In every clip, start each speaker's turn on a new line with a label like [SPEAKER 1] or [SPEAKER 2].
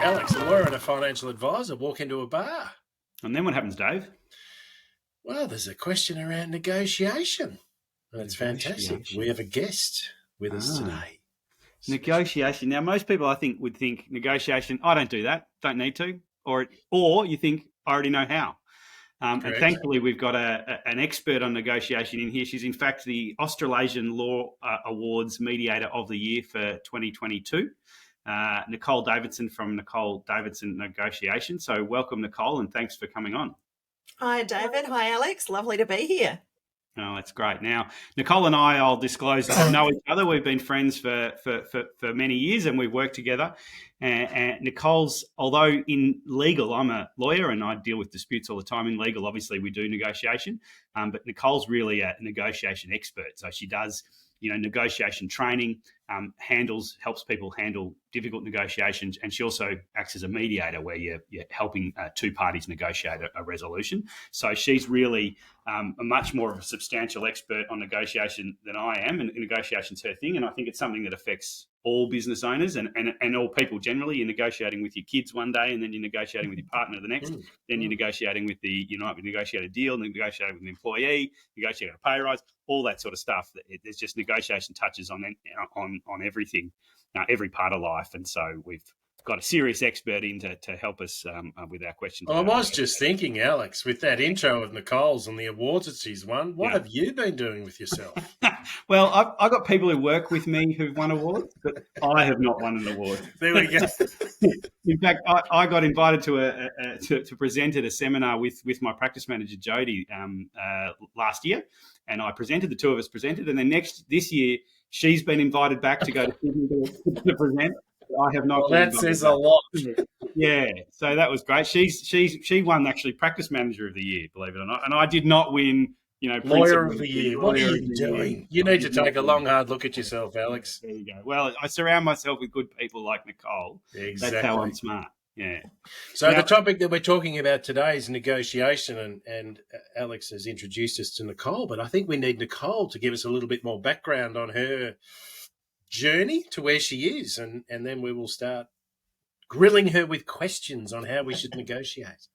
[SPEAKER 1] Alex, a lawyer and a financial advisor, walk into a bar.
[SPEAKER 2] And then what happens, Dave?
[SPEAKER 1] Well, there's a question around negotiation. That's fantastic. We have a guest with us today.
[SPEAKER 2] Negotiation. Now, most people, I think, would think negotiation, I don't do that, don't need to. Or you think, I already know how. And thankfully, we've got an expert on negotiation in here. She's, in fact, the Australasian Law Awards Mediator of the Year for 2022. Nicole Davidson from Nicole Davidson Negotiation. So welcome, Nicole, and thanks for coming on.
[SPEAKER 3] Hi, David. Hi, Alex. Lovely to be here.
[SPEAKER 2] Oh, that's great. Now, Nicole and I, I'll disclose, know each other. We've been friends for many years and we've worked together. And Nicole's, although in legal, I'm a lawyer and I deal with disputes all the time. In legal, obviously, we do negotiation. But Nicole's really a negotiation expert. So she does, negotiation training, helps people handle difficult negotiations, and she also acts as a mediator where you're helping two parties negotiate a resolution. So she's really a much more of a substantial expert on negotiation than I am, and negotiation's her thing, and I think it's something that affects all business owners and all people generally. You're negotiating with your kids one day, and then you're negotiating with your partner the next. Then you're negotiating with you might negotiate a deal, negotiating with an employee, negotiating a pay rise, all that sort of stuff. There's just negotiation touches on everything, every part of life, and so we've got a serious expert in to help us with our questions.
[SPEAKER 1] I was just thinking, Alex, with that intro of Nicole's and the awards that she's won, what have you been doing with yourself?
[SPEAKER 2] Well, I've got people who work with me who've won awards, but I have not won an award.
[SPEAKER 1] There we go.
[SPEAKER 2] In fact, I got invited to present at a seminar with my practice manager, Jody, last year, and I presented. The two of us presented, and then this year, she's been invited back to go to Sydney to present. I have not.
[SPEAKER 1] Well, that says a lot.
[SPEAKER 2] Yeah, so that was great. She won actually practice manager of the year, believe it or not, and I did not win.
[SPEAKER 1] Lawyer of the year. What are you doing? You need to take a long, hard look at yourself, Alex.
[SPEAKER 2] There you go. Well, I surround myself with good people like Nicole.
[SPEAKER 1] Exactly.
[SPEAKER 2] That's how I'm smart. Yeah.
[SPEAKER 1] So the topic that we're talking about today is negotiation, and Alex has introduced us to Nicole, but I think we need Nicole to give us a little bit more background on her journey to where she is, and then we will start grilling her with questions on how we should negotiate.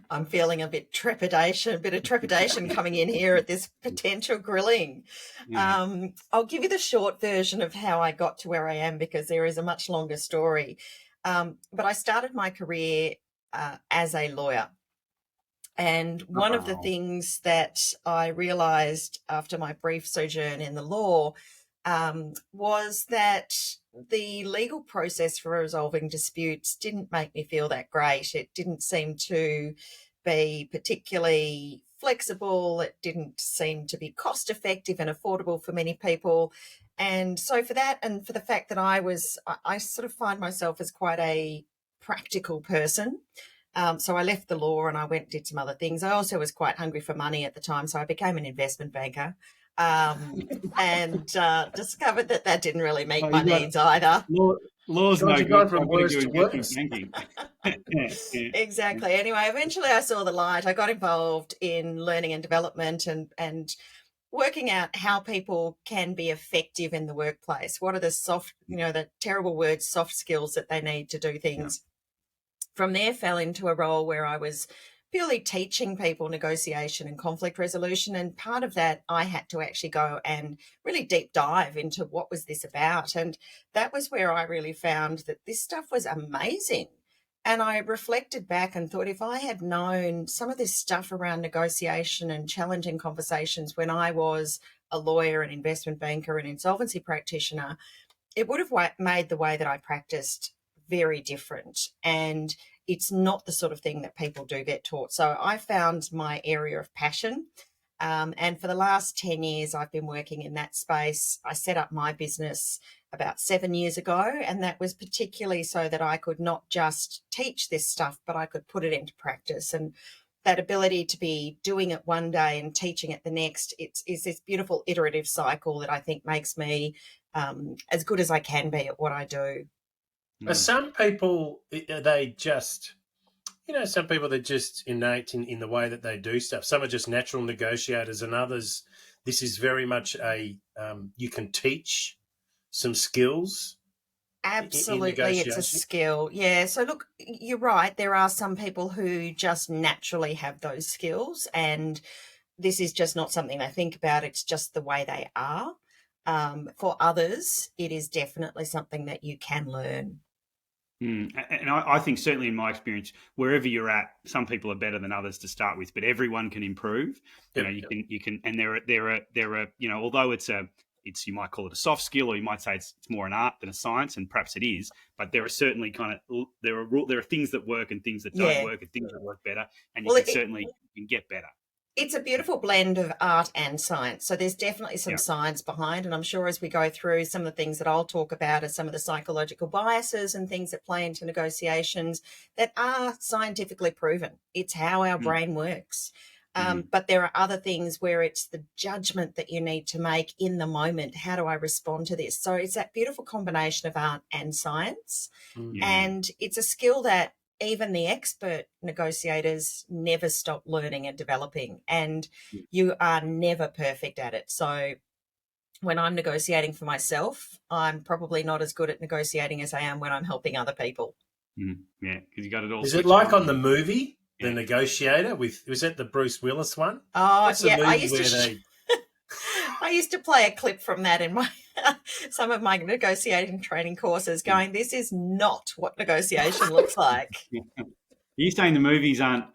[SPEAKER 3] I'm feeling a bit of trepidation coming in here at this potential grilling. Yeah. I'll give you the short version of how I got to where I am, because there is a much longer story. But I started my career as a lawyer. And one of the things that I realised after my brief sojourn in the law was that the legal process for resolving disputes didn't make me feel that great. It didn't seem to be particularly flexible. It didn't seem to be cost effective and affordable for many people. And so for that, and for the fact that I sort of find myself as quite a practical person. So I left the law and I went and did some other things. I also was quite hungry for money at the time, so I became an investment banker. And discovered that didn't really meet my needs either.
[SPEAKER 2] Law's no good
[SPEAKER 1] from worse to worse.
[SPEAKER 3] Exactly. Anyway, eventually I saw the light. I got involved in learning and development and working out how people can be effective in the workplace. What are the the terrible word, soft skills that they need to do things. Yeah. From there, fell into a role where I was purely teaching people negotiation and conflict resolution. And part of that, I had to actually go and really deep dive into what was this about. And that was where I really found that this stuff was amazing. And I reflected back and thought, if I had known some of this stuff around negotiation and challenging conversations when I was a lawyer, an investment banker, an insolvency practitioner, it would have made the way that I practiced very different. And it's not the sort of thing that people do get taught. So I found my area of passion. And for the last 10 years, I've been working in that space. I set up my business about 7 years ago, and that was particularly so that I could not just teach this stuff, but I could put it into practice. And that ability to be doing it one day and teaching it the next, it's this beautiful iterative cycle that I think makes me as good as I can be at what I do.
[SPEAKER 1] Some people, they just, some people they're just innate in the way that they do stuff. Some are just natural negotiators, and others, this is very much you can teach some skills
[SPEAKER 3] Absolutely, it's a skill. Yeah. So look, you're right. There are some people who just naturally have those skills, and this is just not something they think about. It's just the way they are. For others, it is definitely something that you can learn.
[SPEAKER 2] And I think certainly in my experience, wherever you're at, some people are better than others to start with, but everyone can improve.
[SPEAKER 1] Yep,
[SPEAKER 2] You can, and there are, although it's you might call it a soft skill, or you might say it's more an art than a science, and perhaps it is. But there are certainly there are things that work and things that don't work, and things that work better, and you can get better.
[SPEAKER 3] It's a beautiful blend of art and science. So there's definitely some science behind. And I'm sure as we go through, some of the things that I'll talk about are some of the psychological biases and things that play into negotiations that are scientifically proven. It's how our brain works. But there are other things where it's the judgment that you need to make in the moment. How do I respond to this? So it's that beautiful combination of art and science. And it's a skill that even the expert negotiators never stop learning and developing, and you are never perfect at it. So when I'm negotiating for myself, I'm probably not as good at negotiating as I am when I'm helping other people.
[SPEAKER 2] Yeah, because you got it all.
[SPEAKER 1] Is it like on the movie, The Negotiator? Was that the Bruce Willis one?
[SPEAKER 3] Oh, yeah. I used to play a clip from that in my some of my negotiating training courses, going, this is not what negotiation looks like.
[SPEAKER 2] Are you saying the movies aren't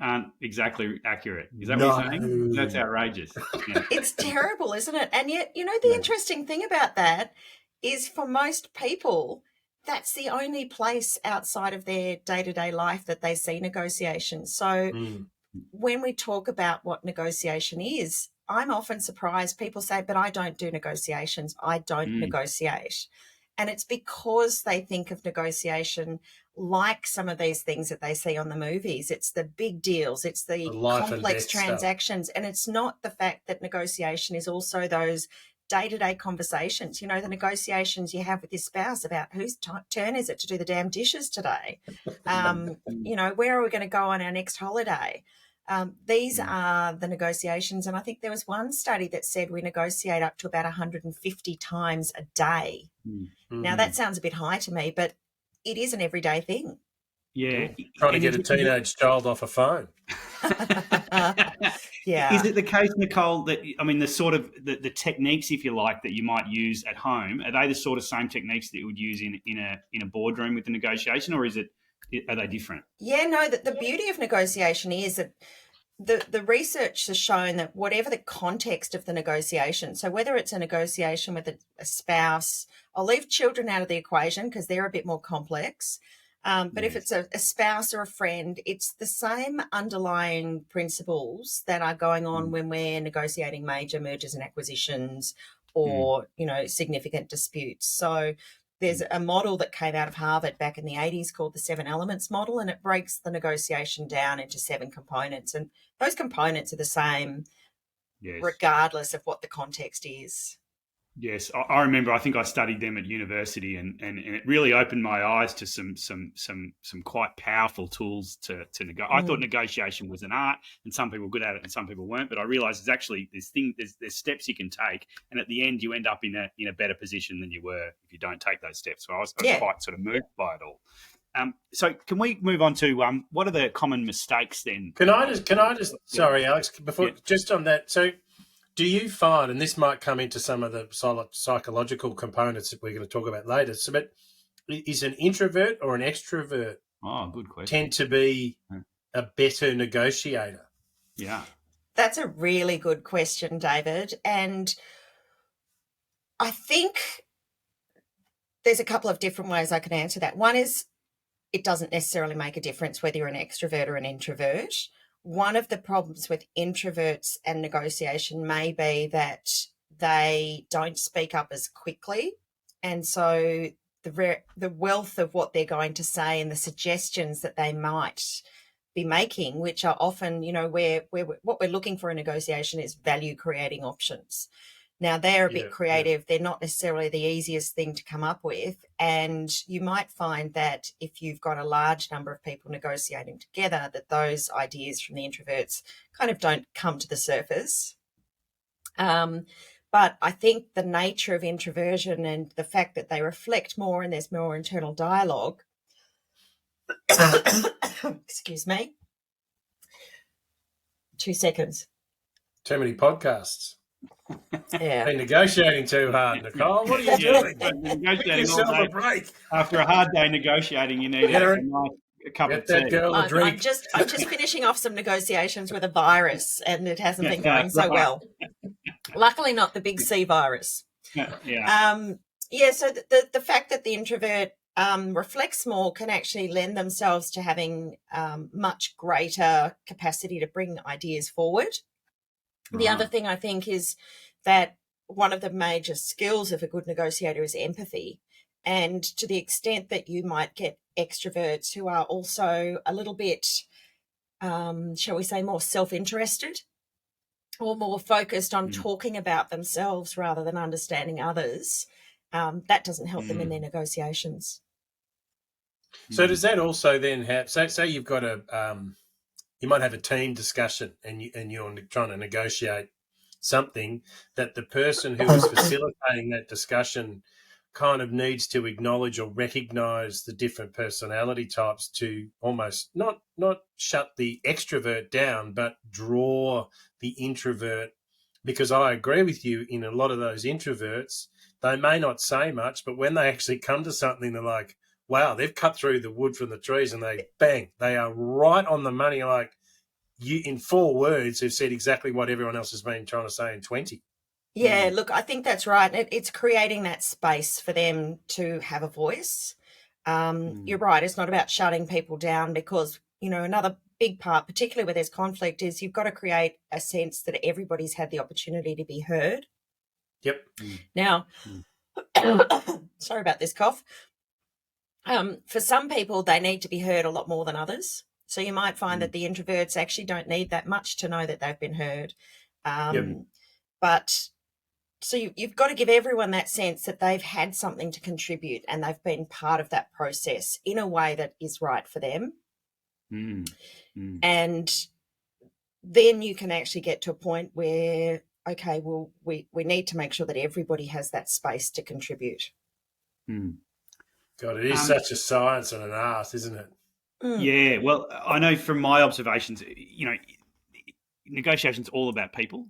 [SPEAKER 2] exactly accurate? Is that what you're saying? That's outrageous. Yeah.
[SPEAKER 3] It's terrible, isn't it? And yet, the interesting thing about that is, for most people, that's the only place outside of their day-to-day life that they see negotiation. So when we talk about what negotiation is, I'm often surprised. People say, but I don't do negotiations. I don't negotiate. And it's because they think of negotiation like some of these things that they see on the movies. It's the big deals. It's the complex transactions. Stuff. And it's not the fact that negotiation is also those day-to-day conversations. The negotiations you have with your spouse about whose turn is it to do the damn dishes today? Where are we going to go on our next holiday? These are the negotiations. And I think there was one study that said we negotiate up to about 150 times a day. Now, that sounds a bit high to me, but it is an everyday thing.
[SPEAKER 2] Yeah.
[SPEAKER 1] Trying to get a teenage child off a phone.
[SPEAKER 3] Yeah.
[SPEAKER 2] Is it the case, Nicole, that, the sort of the techniques, if you like, that you might use at home, are they the sort of same techniques that you would use in a boardroom with the negotiation, or are they different?
[SPEAKER 3] Yeah, no, the beauty of negotiation is that the research has shown that whatever the context of the negotiation, so whether it's a negotiation with a spouse, I'll leave children out of the equation because they're a bit more complex. But if it's a spouse or a friend, it's the same underlying principles that are going on when we're negotiating major mergers and acquisitions or, significant disputes. So there's a model that came out of Harvard back in the 80s called the 7 Elements model, and it breaks the negotiation down into 7 components. And those components are the same regardless of what the context is.
[SPEAKER 2] Yes, I remember. I think I studied them at university, and it really opened my eyes to some quite powerful tools to negotiate. I thought negotiation was an art, and some people were good at it, and some people weren't. But I realised there's steps you can take, and at the end you end up in a better position than you were if you don't take those steps. So I was quite sort of moved by it all. So can we move on to what are the common mistakes then?
[SPEAKER 1] Can I just sorry, Alex, before just on that. So do you find, and this might come into some of the psychological components that we're going to talk about later, but is an introvert or an extrovert
[SPEAKER 2] good question.
[SPEAKER 1] tend to be a better negotiator?
[SPEAKER 2] Yeah.
[SPEAKER 3] That's a really good question, David. And I think there's a couple of different ways I can answer that. One is it doesn't necessarily make a difference whether you're an extrovert or an introvert. One of the problems with introverts and negotiation may be that they don't speak up as quickly. And so the wealth of what they're going to say and the suggestions that they might be making, which are often, where what we're looking for in negotiation is value creating options. Now, they're a bit creative. They're not necessarily the easiest thing to come up with. And you might find that if you've got a large number of people negotiating together, that those ideas from the introverts kind of don't come to the surface. But I think the nature of introversion and the fact that they reflect more and there's more internal dialogue, excuse me, 2 seconds.
[SPEAKER 1] Too many podcasts.
[SPEAKER 3] Yeah.
[SPEAKER 1] Been negotiating too hard, Nicole. What are you doing? Give
[SPEAKER 2] Negotiating all
[SPEAKER 1] yourself
[SPEAKER 2] day.
[SPEAKER 1] a break.
[SPEAKER 2] After a hard day negotiating, you need
[SPEAKER 1] Get her-
[SPEAKER 2] a nice cup
[SPEAKER 1] Get
[SPEAKER 2] of
[SPEAKER 1] that
[SPEAKER 2] tea.
[SPEAKER 1] girl a
[SPEAKER 3] I'm
[SPEAKER 1] drink.
[SPEAKER 3] just finishing off some negotiations with a virus, and it hasn't been
[SPEAKER 2] Yeah,
[SPEAKER 3] going so
[SPEAKER 2] right.
[SPEAKER 3] well. Luckily, not the big C virus.
[SPEAKER 2] Yeah.
[SPEAKER 3] So the fact that the introvert reflects more can actually lend themselves to having much greater capacity to bring ideas forward. The other thing I think is that one of the major skills of a good negotiator is empathy. And to the extent that you might get extroverts who are also a little bit, shall we say, more self-interested or more focused on talking about themselves rather than understanding others, that doesn't help them in their negotiations.
[SPEAKER 1] So does that also then have? Say you've got you might have a team discussion, and you're trying to negotiate something that the person who is facilitating that discussion kind of needs to acknowledge or recognise the different personality types to almost not shut the extrovert down, but draw the introvert. Because I agree with you, in a lot of those introverts, they may not say much, but when they actually come to something, they're like, wow, they've cut through the wood from the trees, and they are right on the money. Like, you, in 4 words, have said exactly what everyone else has been trying to say in 20.
[SPEAKER 3] Yeah, look, I think that's right. It's creating that space for them to have a voice. You're right. It's not about shutting people down, because, another big part, particularly where there's conflict, is you've got to create a sense that everybody's had the opportunity to be heard.
[SPEAKER 1] Yep.
[SPEAKER 3] Now, sorry about this cough. For some people, they need to be heard a lot more than others. So you might find that the introverts actually don't need that much to know that they've been heard. But so you've got to give everyone that sense that they've had something to contribute and they've been part of that process in a way that is right for them. And then you can actually get to a point where, okay, well, we need to make sure that everybody has that space to contribute.
[SPEAKER 1] God, it is such a science and an art, isn't it?
[SPEAKER 2] Yeah, well, I know from my observations, negotiation's all about people,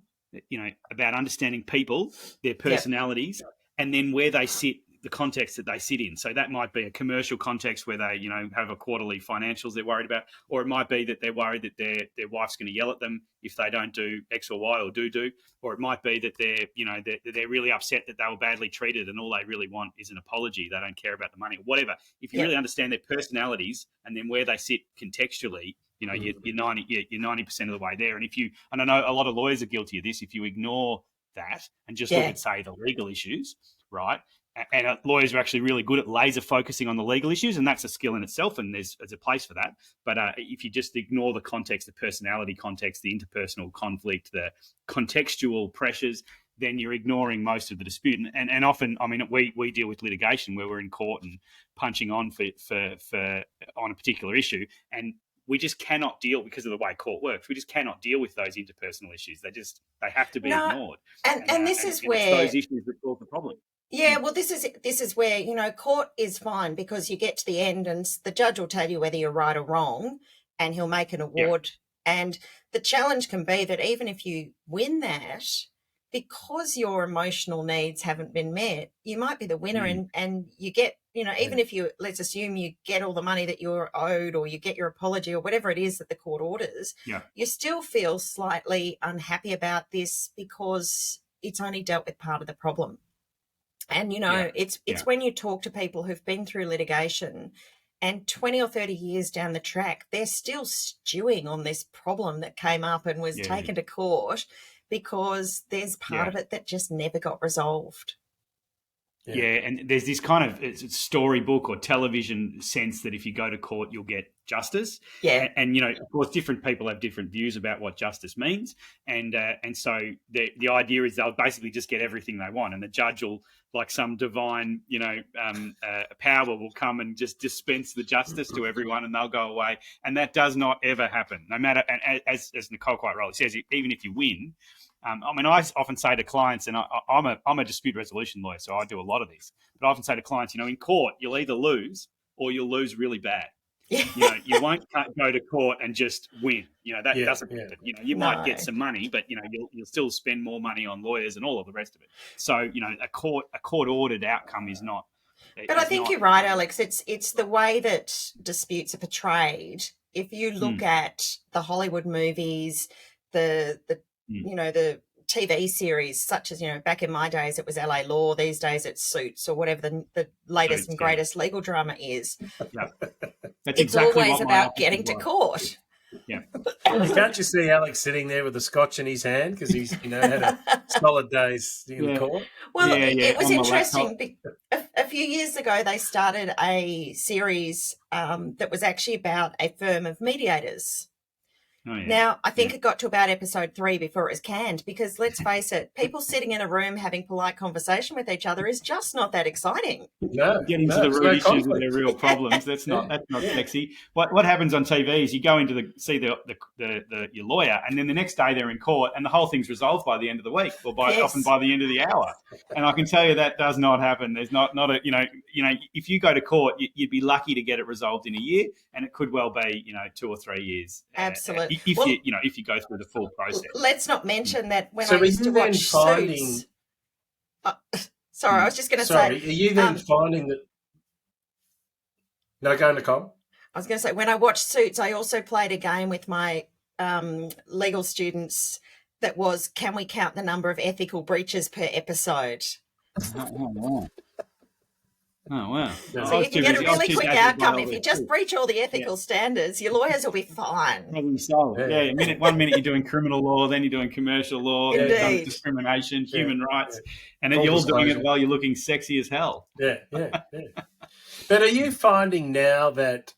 [SPEAKER 2] about understanding people, their personalities, and then where they sit, the context that they sit in. So that might be a commercial context where they, have a quarterly financials they're worried about, or it might be that they're worried that their wife's going to yell at them if they don't do X or Y or do, or it might be that they're really upset that they were badly treated and all they really want is an apology. They don't care about the money or whatever. If you really understand their personalities and then where they sit contextually, you're 90% of the way there. And and I know a lot of lawyers are guilty of this, if you ignore that and just look at, say, the legal issues, right? And lawyers are actually really good at laser focusing on the legal issues, and that's a skill in itself, and there's a place for that. But if you just ignore the context, the personality context, the interpersonal conflict, the contextual pressures, then you're ignoring most of the dispute. And often, I mean, we deal with litigation where we're in court and punching on for on a particular issue, and we just cannot deal, because of the way court works, we just cannot deal with those interpersonal issues. They have to be ignored.
[SPEAKER 3] And this is where
[SPEAKER 2] it's those issues that cause the problem.
[SPEAKER 3] Yeah, well, this is where, court is fine, because you get to the end and the judge will tell you whether you're right or wrong, and he'll make an award. And the challenge can be that even if you win that, because your emotional needs haven't been met, you might be the winner and you get, even if let's assume you get all the money that you're owed, or you get your apology or whatever it is that the court orders, you still feel slightly unhappy about this because it's only dealt with part of the problem. And, it's when you talk to people who've been through litigation and 20 or 30 years down the track, they're still stewing on this problem that came up and was taken to court, because there's part of it that just never got resolved.
[SPEAKER 2] Yeah, and there's this kind of storybook or television sense that if you go to court, you'll get justice.
[SPEAKER 3] Yeah.
[SPEAKER 2] And of course, different people have different views about what justice means. And so the idea is they'll basically just get everything they want. And the judge will, like some divine, power, will come and just dispense the justice to everyone, and they'll go away. And that does not ever happen, no matter, and as Nicole quite rightly says, even if you win, I mean, I often say to clients, and I'm a dispute resolution lawyer, so I do a lot of this, but I often say to clients, in court, you'll either lose or you'll lose really bad. You won't go to court and just win. That doesn't happen. You might get some money, but you'll still spend more money on lawyers and all of the rest of it. So a court ordered outcome is not.
[SPEAKER 3] But I think you're right, Alex. It's the way that disputes are portrayed. If you look at the Hollywood movies, the TV series, such as, back in my days, it was LA Law. These days it's Suits or whatever the latest and greatest legal drama is.
[SPEAKER 2] Yeah.
[SPEAKER 3] It's exactly always about getting to court.
[SPEAKER 2] Yeah.
[SPEAKER 1] Can't you see Alex sitting there with a scotch in his hand because he's had a solid days in the court?
[SPEAKER 3] Well, it was interesting. A few years ago, they started a series that was actually about a firm of mediators.
[SPEAKER 2] Oh, yeah.
[SPEAKER 3] Now, I think it got to about episode 3 before it was canned because, let's face it, people sitting in a room having polite conversation with each other is just not that exciting.
[SPEAKER 2] No, get into the root issues of their real problems. That's not sexy. What happens on TV is you go into see your lawyer, and then the next day they're in court, and the whole thing's resolved by the end of the week, or often by the end of the hour. And I can tell you that does not happen. There's not a if you go to court, you'd be lucky to get it resolved in a year, and it could well be 2 or 3 years.
[SPEAKER 3] Absolutely.
[SPEAKER 2] If you go through the full process.
[SPEAKER 3] Let's not mention that when I used to watch Suits. Sorry, I was just going to say.
[SPEAKER 1] Are you then finding that? No, go, Nicole.
[SPEAKER 3] I was going to say, when I watched Suits, I also played a game with my legal students that was, can we count the number of ethical breaches per episode?
[SPEAKER 2] Oh, wow.
[SPEAKER 3] So you can get a really quick outcome. If you just breach all the ethical standards, your lawyers will be fine.
[SPEAKER 2] Problem solved. One minute you're doing criminal law, then you're doing commercial law, discrimination, human rights, and then you're doing it while you're looking sexy as hell.
[SPEAKER 1] Yeah. But are you finding now that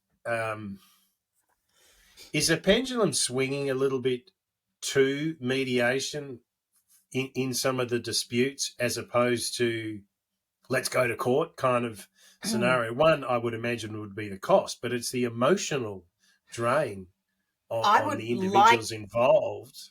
[SPEAKER 1] is the pendulum swinging a little bit to mediation in some of the disputes as opposed to let's go to court kind of scenario? One, I would imagine, would be the cost, but it's the emotional drain on the individuals involved.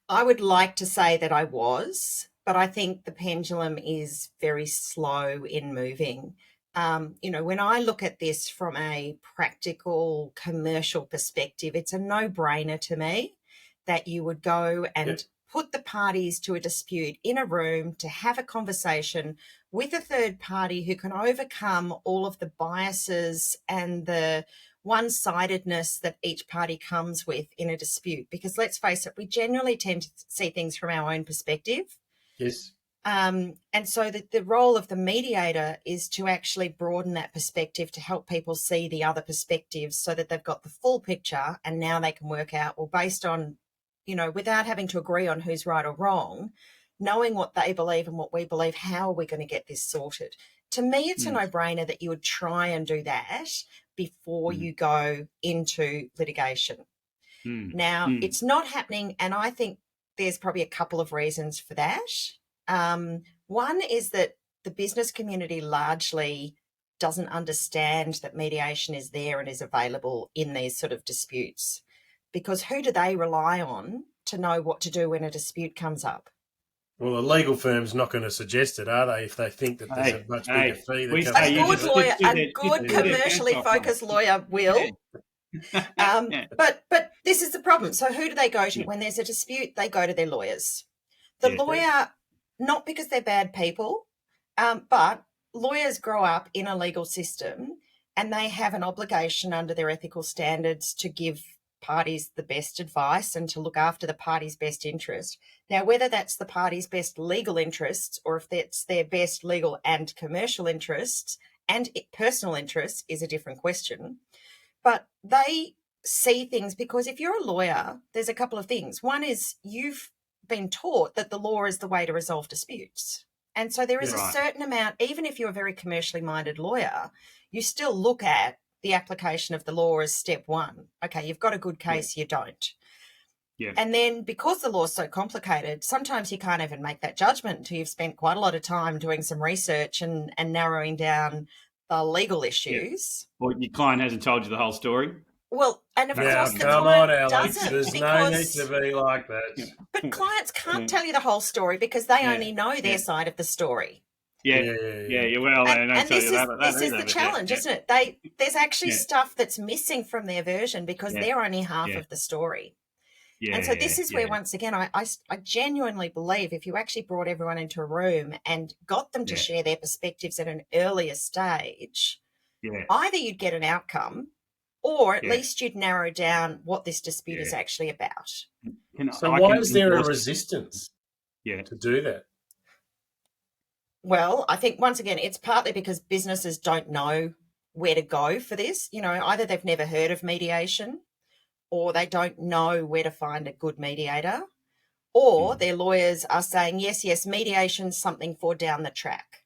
[SPEAKER 3] I would like to say that I was, but I think the pendulum is very slow in moving. When I look at this from a practical commercial perspective, it's a no-brainer to me that you would go and put the parties to a dispute in a room to have a conversation with a third party who can overcome all of the biases and the one-sidedness that each party comes with in a dispute. Because let's face it, we generally tend to see things from our own perspective.
[SPEAKER 1] Yes.
[SPEAKER 3] And so the role of the mediator is to actually broaden that perspective to help people see the other perspectives so that they've got the full picture, and now they can work out, well, based on, without having to agree on who's right or wrong, knowing what they believe and what we believe, how are we going to get this sorted? To me, it's a no-brainer that you would try and do that before you go into litigation. Now, it's not happening, and I think there's probably a couple of reasons for that. One is that the business community largely doesn't understand that mediation is there and is available in these sort of disputes, because who do they rely on to know what to do when a dispute comes up?
[SPEAKER 1] Well, a legal firm's not going to suggest it, are they, if they think that there's a much bigger fee that comes
[SPEAKER 3] a good commercially focused lawyer will. But this is the problem. So who do they go to? When there's a dispute, they go to their lawyers. The lawyer, not because they're bad people, but lawyers grow up in a legal system and they have an obligation under their ethical standards to give parties the best advice and to look after the party's best interest. Now, whether that's the party's best legal interests or if that's their best legal and commercial interests and personal interests is a different question. But they see things, because if you're a lawyer, there's a couple of things. One is you've been taught that the law is the way to resolve disputes. And so there is a certain amount, even if you're a very commercially minded lawyer, you still look at the application of the law as step one. Okay, you've got a good case, you don't.
[SPEAKER 2] Yeah.
[SPEAKER 3] And then because the law is so complicated, sometimes you can't even make that judgment until you've spent quite a lot of time doing some research and narrowing down the legal issues.
[SPEAKER 2] Or your client hasn't told you the whole story.
[SPEAKER 3] Well, and of
[SPEAKER 1] Now,
[SPEAKER 3] course the
[SPEAKER 1] come on,
[SPEAKER 3] client
[SPEAKER 1] Alex.
[SPEAKER 3] doesn't,
[SPEAKER 1] There's no need
[SPEAKER 3] because
[SPEAKER 1] to be like that.
[SPEAKER 3] but clients can't tell you the whole story because they
[SPEAKER 2] Yeah.
[SPEAKER 3] only know their side of the story.
[SPEAKER 2] Yeah. Well, they don't tell you that
[SPEAKER 3] This is
[SPEAKER 2] either,
[SPEAKER 3] the
[SPEAKER 2] but
[SPEAKER 3] challenge,
[SPEAKER 2] yeah.
[SPEAKER 3] isn't it? There's actually stuff that's missing from their version because
[SPEAKER 2] Yeah.
[SPEAKER 3] they're only half
[SPEAKER 2] Yeah.
[SPEAKER 3] of the story.
[SPEAKER 2] Yeah.
[SPEAKER 3] And so this is where, once again, I genuinely believe if you actually brought everyone into a room and got them to share their perspectives at an earlier stage, either you'd get an outcome or at least you'd narrow down what this dispute is actually about.
[SPEAKER 1] So why is there a resistance to do that?
[SPEAKER 3] Well, I think, once again, it's partly because businesses don't know where to go for this. You know, either they've never heard of mediation, or they don't know where to find a good mediator, or their lawyers are saying, yes, mediation's something for down the track.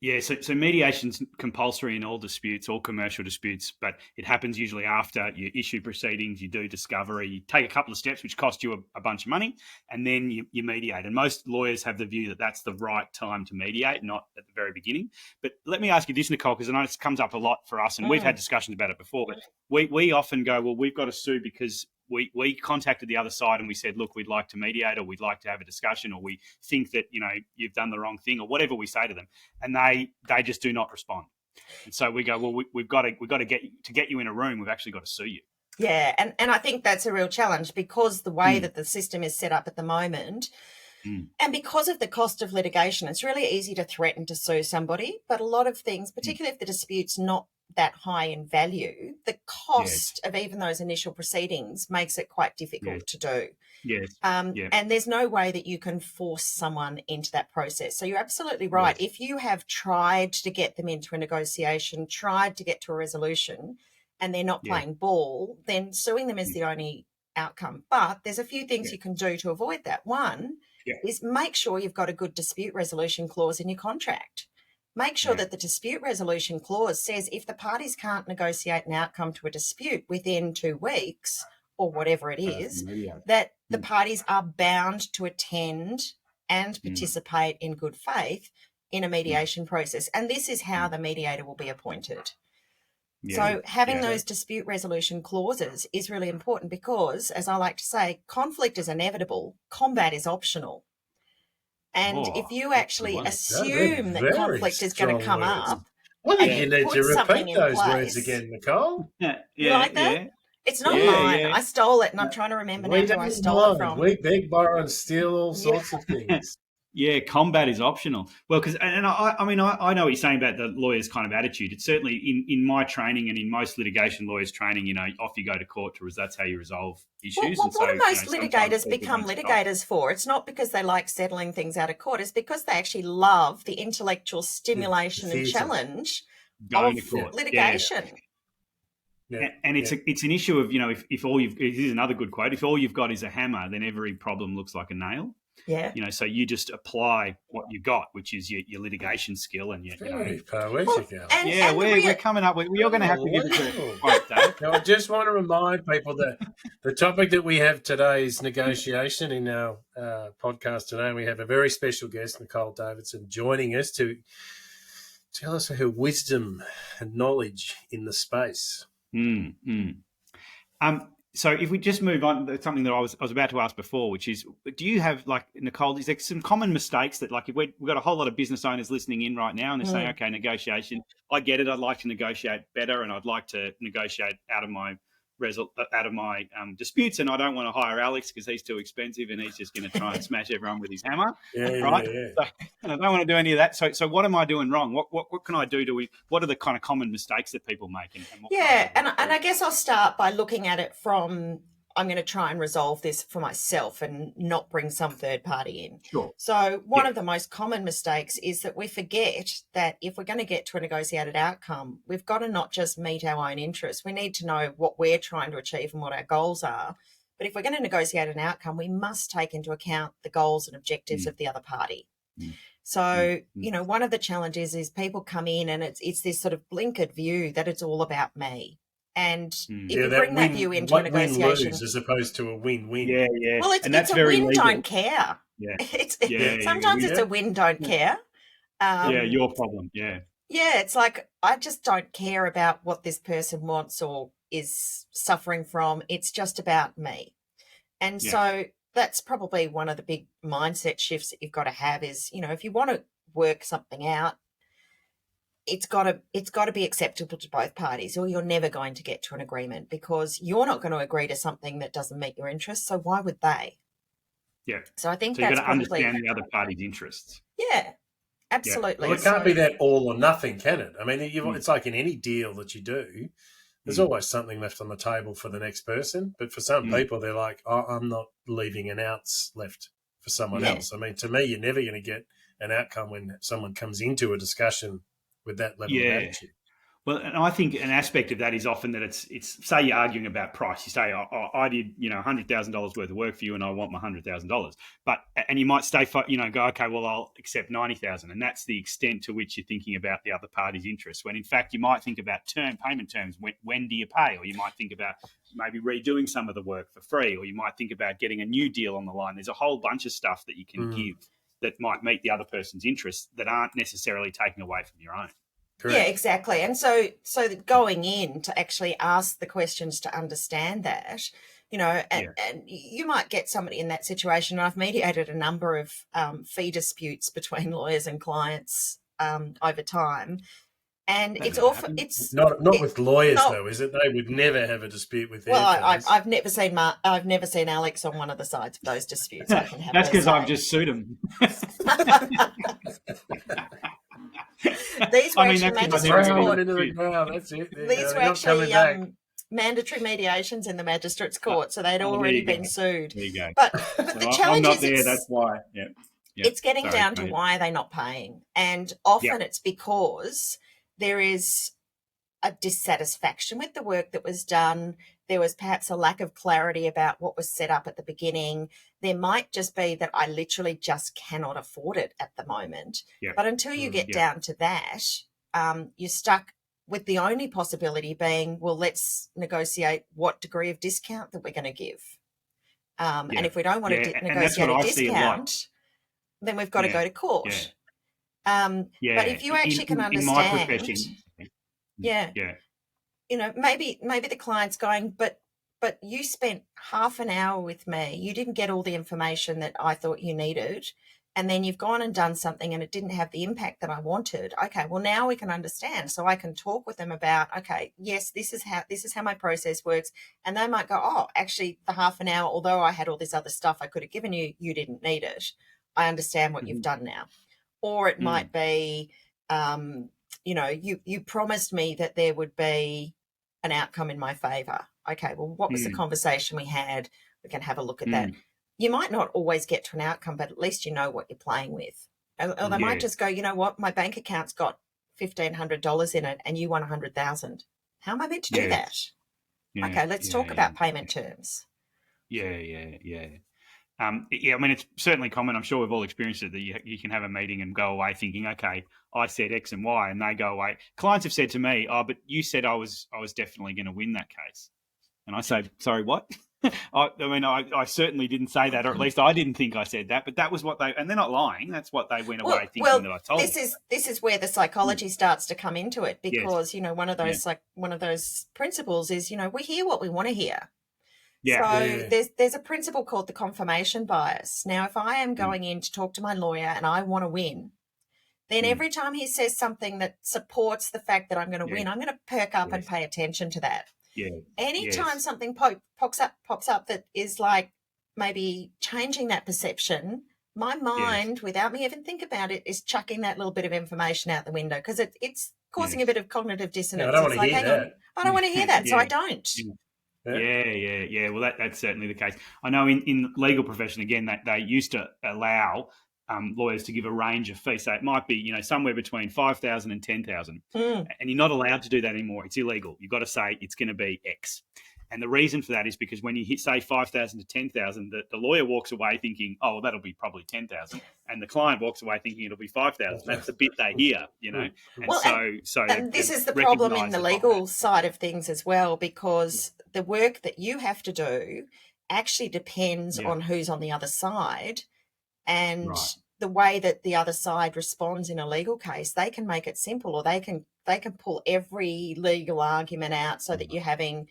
[SPEAKER 2] Yeah, so mediation's compulsory in all disputes, all commercial disputes, but it happens usually after you issue proceedings, you do discovery, you take a couple of steps which cost you a bunch of money, and then you mediate. And most lawyers have the view that that's the right time to mediate, not at the very beginning. But let me ask you this, Nicole, because I know it comes up a lot for us, and we've had discussions about it before, but we often go, well, we've got to sue because we contacted the other side and we said, look, we'd like to mediate, or we'd like to have a discussion, or we think that, you've done the wrong thing, or whatever we say to them. And they just do not respond. And so we go, well, we've got to get you in a room. We've actually got to sue you.
[SPEAKER 3] Yeah. And I think that's a real challenge because the way that the system is set up at the moment, and because of the cost of litigation, it's really easy to threaten to sue somebody. But a lot of things, particularly if the dispute's not that high in value, the cost of even those initial proceedings makes it quite difficult to do.
[SPEAKER 2] Yes.
[SPEAKER 3] And there's no way that you can force someone into that process. So you're absolutely right. If you have tried to get them into a negotiation, tried to get to a resolution, and they're not playing ball, then suing them is the only outcome. But there's a few things you can do to avoid that. One is make sure you've got a good dispute resolution clause in your contract. Make sure that the dispute resolution clause says if the parties can't negotiate an outcome to a dispute within 2 weeks or whatever it is, that the parties are bound to attend and participate in good faith in a mediation process. And this is how the mediator will be appointed. So having those dispute resolution clauses is really important because, as I like to say, conflict is inevitable, combat is optional. And if you actually assume that conflict is going to come up,
[SPEAKER 1] I think you need to repeat those words again, Nicole.
[SPEAKER 3] You like that? It's not mine. I stole it, and I'm trying to remember now who I stole it from.
[SPEAKER 1] We beg, borrow, and steal all sorts of things.
[SPEAKER 2] Yeah, combat is optional. Well, because I know what you're saying about the lawyer's kind of attitude. It's certainly in my training and in most litigation lawyers' training, off you go to court because that's how you resolve issues.
[SPEAKER 3] Well, what do most litigators become litigators for? It's not because they like settling things out of court. It's because they actually love the intellectual stimulation and challenge of litigation.
[SPEAKER 2] And it's an issue of, if all this is another good quote, if all you've got is a hammer, then every problem looks like a nail.
[SPEAKER 3] Yeah.
[SPEAKER 2] So you just apply what you got, which is your litigation skill, and
[SPEAKER 1] very poetic.
[SPEAKER 2] We're coming up with. You're going to have to give us a quote, Dave.
[SPEAKER 1] Now, I just want to remind people that the topic that we have today is negotiation. In our podcast today, we have a very special guest, Nicole Davidson, joining us to tell us her wisdom and knowledge in the space.
[SPEAKER 2] So if we just move on to something that I was about to ask before, which is, do you have, Nicole, is there some common mistakes that, if we've got a whole lot of business owners listening in right now and they're saying, okay, negotiation, I get it, I'd like to negotiate better and I'd like to negotiate out of my disputes, and I don't want to hire Alex because he's too expensive and he's just going to try and smash everyone with his hammer, right? So, and I don't want to do any of that. So what am I doing wrong? What can I do what are the kind of common mistakes that people make?
[SPEAKER 3] And I guess I'll start by looking at it from, I'm going to try and resolve this for myself and not bring some third party in.
[SPEAKER 2] Sure.
[SPEAKER 3] So one of the most common mistakes is that we forget that if we're going to get to a negotiated outcome, we've got to not just meet our own interests. We need to know what we're trying to achieve and what our goals are. But if we're going to negotiate an outcome, we must take into account the goals and objectives of the other party. So, one of the challenges is people come in and it's this sort of blinkered view that it's all about me. And if you bring that view into a negotiation,
[SPEAKER 1] win-lose as opposed to a win-win.
[SPEAKER 3] Well, it's a win, don't care. Sometimes it's a win, don't care.
[SPEAKER 2] Your problem. Yeah,
[SPEAKER 3] it's like, I just don't care about what this person wants or is suffering from. It's just about me. And so that's probably one of the big mindset shifts that you've got to have is, if you want to work something out, it's got to be acceptable to both parties, or you're never going to get to an agreement, because you're not going to agree to something that doesn't meet your interests. So why would they?
[SPEAKER 2] Yeah.
[SPEAKER 3] So I think
[SPEAKER 2] you've
[SPEAKER 3] that's
[SPEAKER 2] got to
[SPEAKER 3] probably
[SPEAKER 2] understand the other party's interests.
[SPEAKER 3] Yeah, absolutely.
[SPEAKER 1] Well, it can't be that all or nothing, can it? I mean, it's like in any deal that you do, there's always something left on the table for the next person. But for some people, they're like, oh, I'm not leaving an ounce left for someone else. I mean, to me, you're never going to get an outcome when someone comes into a discusussion with that level of attitude.
[SPEAKER 2] Well, and I think an aspect of that is often that it's say you're arguing about price. You say, I did, $100,000 worth of work for you, and I want my $100,000. And you might go, okay, well, I'll accept 90,000, and that's the extent to which you're thinking about the other party's interests. When in fact, you might think about payment terms. When do you pay? Or you might think about maybe redoing some of the work for free, or you might think about getting a new deal on the line. There's a whole bunch of stuff that you can give that might meet the other person's interests that aren't necessarily taking away from your own.
[SPEAKER 1] Correct.
[SPEAKER 3] Yeah, exactly. And so going in to actually ask the questions to understand that, and you might get somebody in that situation. I've mediated a number of fee disputes between lawyers and clients over time. And it's often
[SPEAKER 1] not with lawyers though, is it? They would never have a dispute with their fees.
[SPEAKER 3] I've never seen Alex on one of the sides of those disputes.
[SPEAKER 2] That's because I've just sued him.
[SPEAKER 3] These were actually magistrates court.
[SPEAKER 1] That's it.
[SPEAKER 3] These were actually mandatory mediations in the magistrates court, so they'd already been sued.
[SPEAKER 2] There you go.
[SPEAKER 3] But the challenge
[SPEAKER 2] I'm not there. That's why. Yeah.
[SPEAKER 3] It's getting down to why are they not paying, and often it's because there is a dissatisfaction with the work that was done. There was perhaps a lack of clarity about what was set up at the beginning. There might just be that I literally just cannot afford it at the moment.
[SPEAKER 2] Yeah.
[SPEAKER 3] But until you get down to that, you're stuck with the only possibility being, well, let's negotiate what degree of discount that we're going to give. And if we don't want to negotiate a discount, then we've got to go to court. But if you actually can understand,
[SPEAKER 2] in my profession,
[SPEAKER 3] maybe the client's going, but you spent half an hour with me. You didn't get all the information that I thought you needed. And then you've gone and done something and it didn't have the impact that I wanted. Okay, well, now we can understand. So I can talk with them about, okay, yes, this is how my process works. And they might go, oh, actually the half an hour, although I had all this other stuff I could have given you, you didn't need it. I understand what you've done now. Or it might be, you promised me that there would be an outcome in my favour. Okay, well, what was the conversation we had? We can have a look at that. You might not always get to an outcome, but at least you know what you're playing with. Or they might just go, you know what, my bank account's got $1,500 in it and you want $100,000. How am I meant to do that? Okay, let's talk about payment terms.
[SPEAKER 2] I mean, it's certainly common. I'm sure we've all experienced it, that you can have a meeting and go away thinking, okay, I said X and Y, and they go away. Clients have said to me, oh, but you said I was definitely going to win that case. And I say, sorry, what? I certainly didn't say that, or at least I didn't think I said that, but that was what they, and they're not lying. That's what they went away thinking that I told them.
[SPEAKER 3] This is where the psychology starts to come into it, because, one of those principles is, we hear what we want to hear. There's a principle called the confirmation bias. Now, if I am going in to talk to my lawyer and I want to win, then every time he says something that supports the fact that I'm going to win, I'm going to perk up and pay attention to that. Anytime something pops up that is like maybe changing that perception, my mind, without me even think about it, is chucking that little bit of information out the window, because it's causing a bit of cognitive dissonance.
[SPEAKER 1] I don't want to hear that.
[SPEAKER 3] I don't want to hear that, so I don't.
[SPEAKER 2] Well, that's certainly the case. I know in legal profession, again, that they used to allow lawyers to give a range of fees. So it might be, somewhere between $5,000 and $10,000. And you're not allowed to do that anymore. It's illegal. You've got to say it's going to be X. And the reason for that is because when you say $5,000 to $10,000, the lawyer walks away thinking, oh, well, that'll be probably $10,000. And the client walks away thinking it'll be $5,000. That's the bit they hear, And
[SPEAKER 3] and this is the problem in the legal side of things as well, because the work that you have to do actually depends on who's on the other side. And the way that the other side responds in a legal case, they can make it simple, or they can pull every legal argument out so that you're having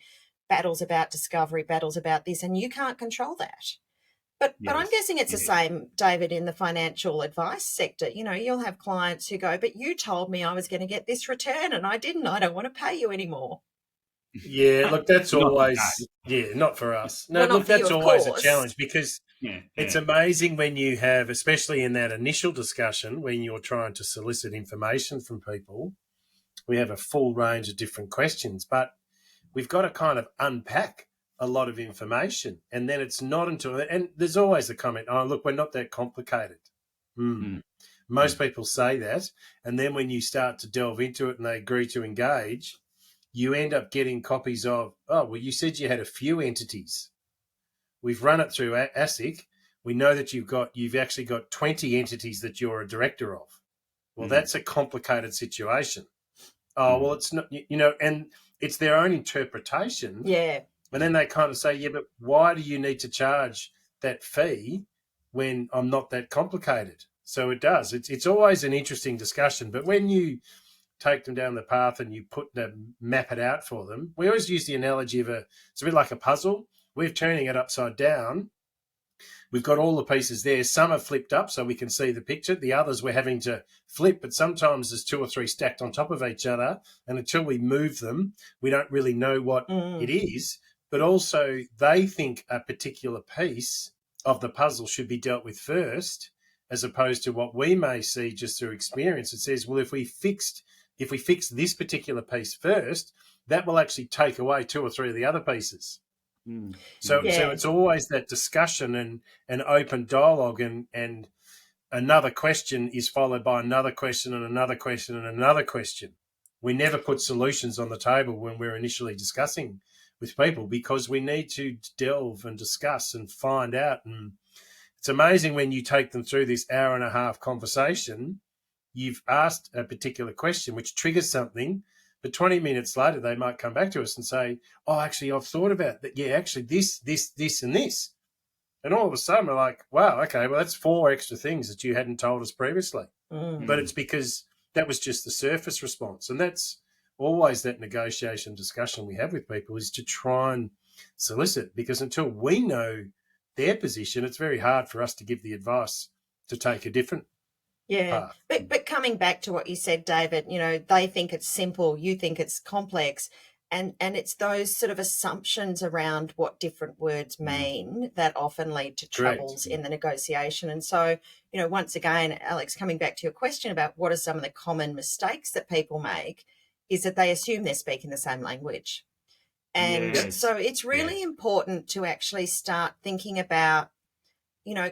[SPEAKER 3] battles about discovery, battles about this, and you can't control that. But I'm guessing it's the same, David, in the financial advice sector. You know, you'll have clients who go, but you told me I was going to get this return and I didn't. I don't want to pay you anymore.
[SPEAKER 1] Yeah, look, that's always, not for us. No,
[SPEAKER 3] Well,
[SPEAKER 1] look, that's always a
[SPEAKER 3] course.
[SPEAKER 1] challenge, because it's amazing when you have, especially in that initial discussion, when you're trying to solicit information from people, we have a full range of different questions, but we've got to kind of unpack a lot of information, and then it's not until, and there's always the comment, oh, look, we're not that complicated. Most people say that, and then when you start to delve into it and they agree to engage, you end up getting copies of, oh, well, you said you had a few entities. We've run it through ASIC. We know that you've actually got 20 entities that you're a director of. Well, that's a complicated situation. Oh, well, it's not, and it's their own interpretation.
[SPEAKER 3] Yeah.
[SPEAKER 1] And then they kind of say, yeah, but why do you need to charge that fee when I'm not that complicated? So it does. It's always an interesting discussion. But when you take them down the path and you map it out for them, we always use the analogy of it's a bit like a puzzle. We're turning it upside down. We've got all the pieces there. Some are flipped up so we can see the picture. The others we're having to flip, but sometimes there's 2 or 3 stacked on top of each other. And until we move them, we don't really know what it is. But also they think a particular piece of the puzzle should be dealt with first, as opposed to what we may see just through experience. It says, well, if we fix this particular piece first, that will actually take away 2 or 3 of the other pieces. So it's always that discussion and open dialogue, and another question is followed by another question and another question and another question. We never put solutions on the table when we're initially discussing with people, because we need to delve and discuss and find out. And it's amazing when you take them through this hour-and-a-half conversation, you've asked a particular question which triggers something, but 20 minutes later they might come back to us and say, oh, actually, I've thought about that. Yeah, actually, this, and this. And all of a sudden we're like, wow, okay, well, that's 4 extra things that you hadn't told us previously. But it's because that was just the surface response. And that's always that negotiation discussion we have with people, is to try and solicit, because until we know their position, it's very hard for us to give the advice to take a different path.
[SPEAKER 3] But coming back to what you said, David, they think it's simple, you think it's complex, and it's those sort of assumptions around what different words mean that often lead to troubles in the negotiation. And so, once again, Alex, coming back to your question about what are some of the common mistakes that people make, is that they assume they're speaking the same language. And so it's really important to actually start thinking about,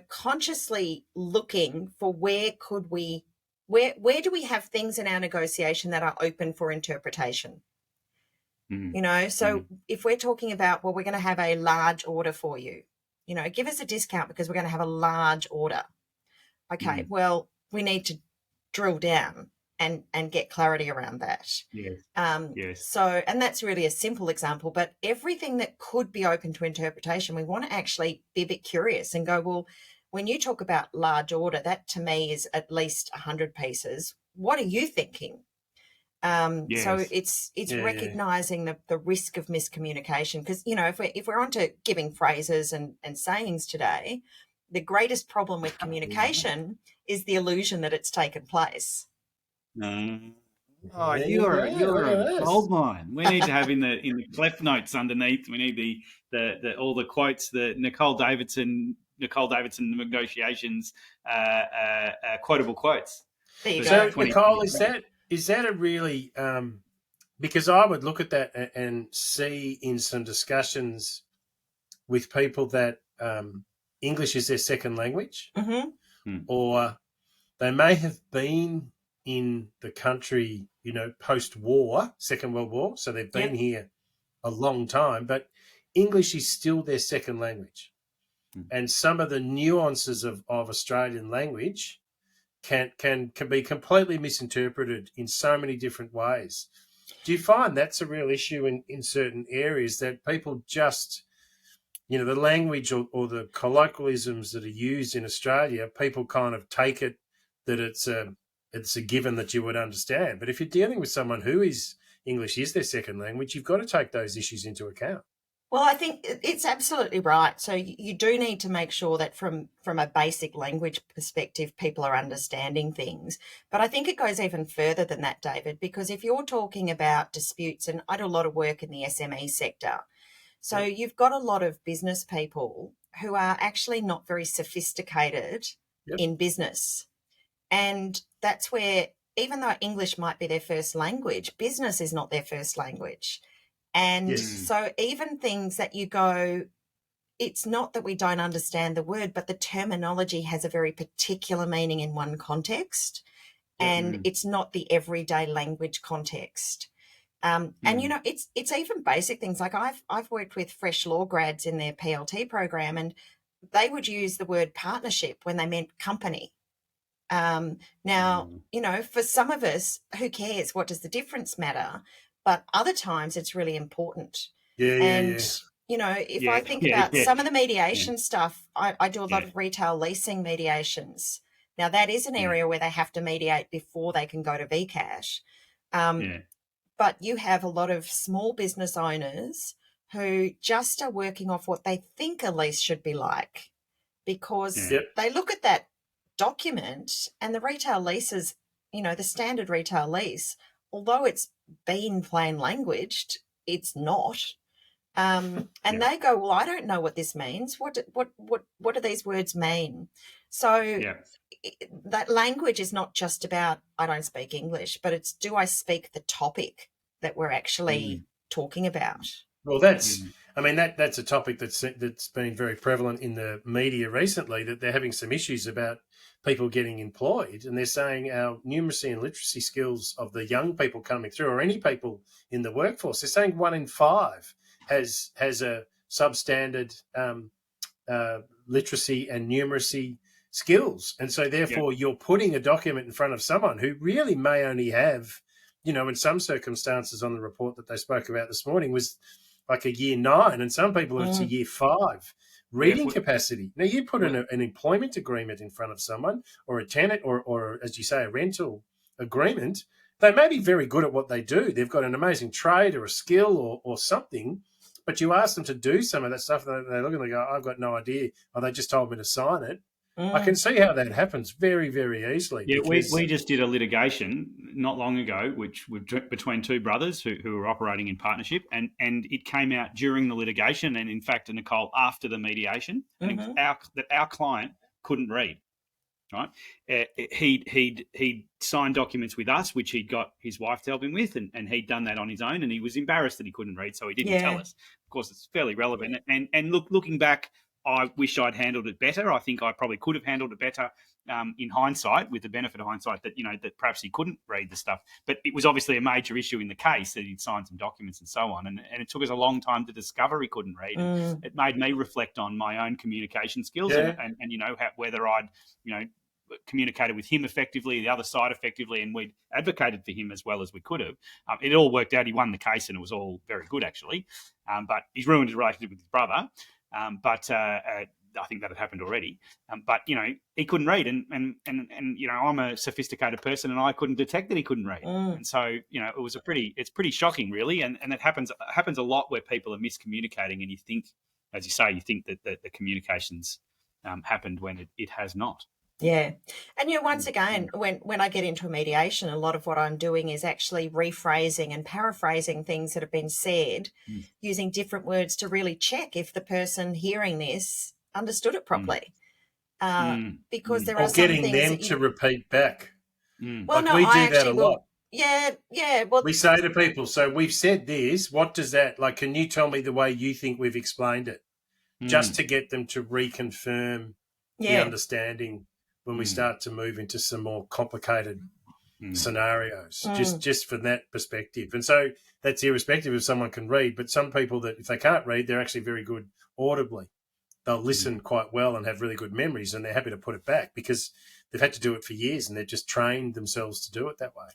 [SPEAKER 3] consciously looking for where do we have things in our negotiation that are open for interpretation? So if we're talking about, well, we're going to have a large order for you, give us a discount because we're going to have a large order. Okay, well, we need to drill down and get clarity around that. So, and that's really a simple example, but everything that could be open to interpretation, we want to actually be a bit curious and go, well, when you talk about large order, that to me is at least 100 pieces. What are you thinking? So it's recognizing the risk of miscommunication, because, if we're onto giving phrases and sayings today, the greatest problem with communication is the illusion that it's taken place.
[SPEAKER 2] Oh, you're a gold mine. We need to have in the clef notes underneath. We need the all the quotes, the Nicole Davidson negotiations, quotable quotes.
[SPEAKER 3] There you
[SPEAKER 1] So,
[SPEAKER 3] go.
[SPEAKER 1] Nicole, is that a really because I would look at that and see in some discussions with people that English is their second language, or they may have been in the country, post-war, Second World War, so they've been here a long time, but English is still their second language. And some of the nuances of Australian language can be completely misinterpreted in so many different ways. Do you find that's a real issue in certain areas, that people just you know, the language or the colloquialisms that are used in Australia, people kind of take it that it's a given that you would understand. But if you're dealing with someone who is English is their second language, you've got to take those issues into account.
[SPEAKER 3] Well, I think it's absolutely right. So you do need to make sure that from a basic language perspective, people are understanding things. But I think it goes even further than that, David, because if you're talking about disputes, and I do a lot of work in the SME sector, so you've got a lot of business people who are actually not very sophisticated in business. And that's where, even though English might be their first language, business is not their first language. And so even things that you go, it's not that we don't understand the word, but the terminology has a very particular meaning in one context, and it's not the everyday language context. And, you know, it's even basic things. Like I've worked with fresh law grads in their PLT program, and they would use the word partnership when they meant company. Now, you know, for some of us, who cares? What does the difference matter? But other times it's really important. You know, if I think about some of the mediation stuff, I do a lot of retail leasing mediations. Now, that is an area where they have to mediate before they can go to Vcash. But you have a lot of small business owners who just are working off what they think a lease should be like, because they look at that document and the retail leases, you know, the standard retail lease, although it's been plain languaged, it's not. And they go, well, I don't know what this means. What do these words mean? So that language is not just about, I don't speak English, but it's, do I speak the topic that we're actually talking about?
[SPEAKER 1] Well, that's, I mean, that's a topic that's been very prevalent in the media recently, that they're having some issues about people getting employed, and they're saying our numeracy and literacy skills of the young people coming through, or any people in the workforce, they're saying 1 in 5 has a substandard literacy and numeracy skills. And so therefore you're putting a document in front of someone who really may only have, you know, in some circumstances on the report that they spoke about this morning was like a year 9, and some people it's a year 5 reading capacity. Now you put an employment agreement in front of someone, or a tenant, or as you say, a rental agreement. They may be very good at what they do. They've got an amazing trade or a skill or something, but you ask them to do some of that stuff, and they look and they go, I've got no idea. Oh, they just told me to sign it. I can see how that happens very, very easily.
[SPEAKER 2] Yeah, we just did a litigation not long ago, which between two brothers who were operating in partnership, and it came out during the litigation, and in fact, Nicole, after the mediation, and it was that our client couldn't read. Right, he'd signed documents with us, which he'd got his wife to help him with, and he'd done that on his own, and he was embarrassed that he couldn't read, so he didn't tell us. Of course, it's fairly relevant, and looking back, I wish I'd handled it better. I think I probably could have handled it better in hindsight, with the benefit of hindsight that, you know, that perhaps he couldn't read the stuff. But it was obviously a major issue in the case that he'd signed some documents and so on. And it took us a long time to discover he couldn't read. It made me reflect on my own communication skills and you know, whether I'd, you know, communicated with him effectively, the other side effectively, and we'd advocated for him as well as we could have. It all worked out. He won the case, and it was all very good, actually. But he's ruined his relationship with his brother. I think that had happened already. But, you know, he couldn't read, and you know, I'm a sophisticated person, and I couldn't detect that he couldn't read. And so, you know, it's pretty shocking, really. And it happens a lot where people are miscommunicating, and you think, as you say, that the communications happened when it has not.
[SPEAKER 3] Yeah. And, you know, once again, when I get into a mediation, a lot of what I'm doing is actually rephrasing and paraphrasing things that have been said, using different words to really check if the person hearing this understood it properly. Because there are some things
[SPEAKER 1] getting them to repeat back.
[SPEAKER 3] Well,
[SPEAKER 1] like we do that a lot.
[SPEAKER 3] Yeah. Well,
[SPEAKER 1] we say to people, so we've said this, what does that, like, can you tell me the way you think we've explained it? Just to get them to reconfirm the understanding when we start to move into some more complicated scenarios, just from that perspective. And so that's irrespective if someone can read, but some people that if they can't read, they're actually very good audibly. They'll listen quite well and have really good memories, and they're happy to put it back because they've had to do it for years and they've just trained themselves to do it that way.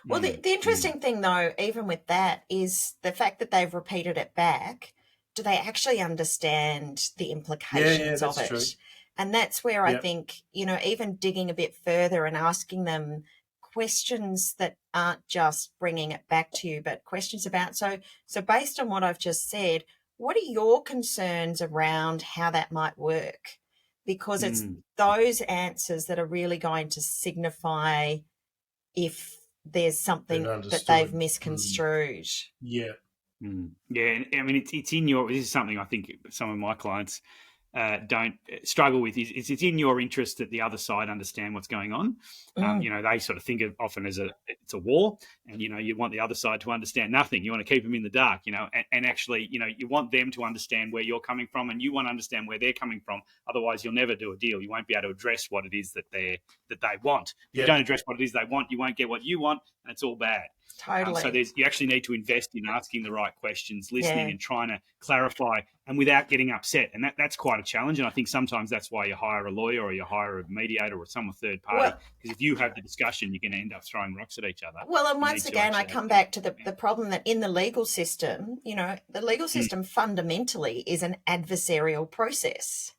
[SPEAKER 3] Well, the interesting thing, though, even with that, is the fact that they've repeated it back do they actually understand the implications of it?
[SPEAKER 1] True.
[SPEAKER 3] And that's where I
[SPEAKER 1] Yep.
[SPEAKER 3] think, even digging a bit further and asking them questions that aren't just bringing it back to you, but questions about, so based on what I've just said, what are your concerns around how that might work? Because it's those answers that are really going to signify if there's something that they've misconstrued.
[SPEAKER 1] Yeah.
[SPEAKER 2] Yeah, I mean, it's in your. This is something I think some of my clients don't struggle with. It's in your interest that the other side understand what's going on. They sort of think of often as it's a war, and you want the other side to understand nothing. You want to keep them in the dark, and actually, you want them to understand where you're coming from, and you want to understand where they're coming from. Otherwise, you'll never do a deal. You won't be able to address what it is that they want. If you don't address what it is they want, you won't get what you want, and it's all bad.
[SPEAKER 3] Totally.
[SPEAKER 2] So you actually need to invest in asking the right questions, listening and trying to clarify, and without getting upset. And that's quite a challenge. And I think sometimes that's why you hire a lawyer or you hire a mediator or some third party, because if you have the discussion, you're going to end up throwing rocks at each other.
[SPEAKER 3] Well, and once again, I come back to the problem that in the legal system, the legal system fundamentally is an adversarial process.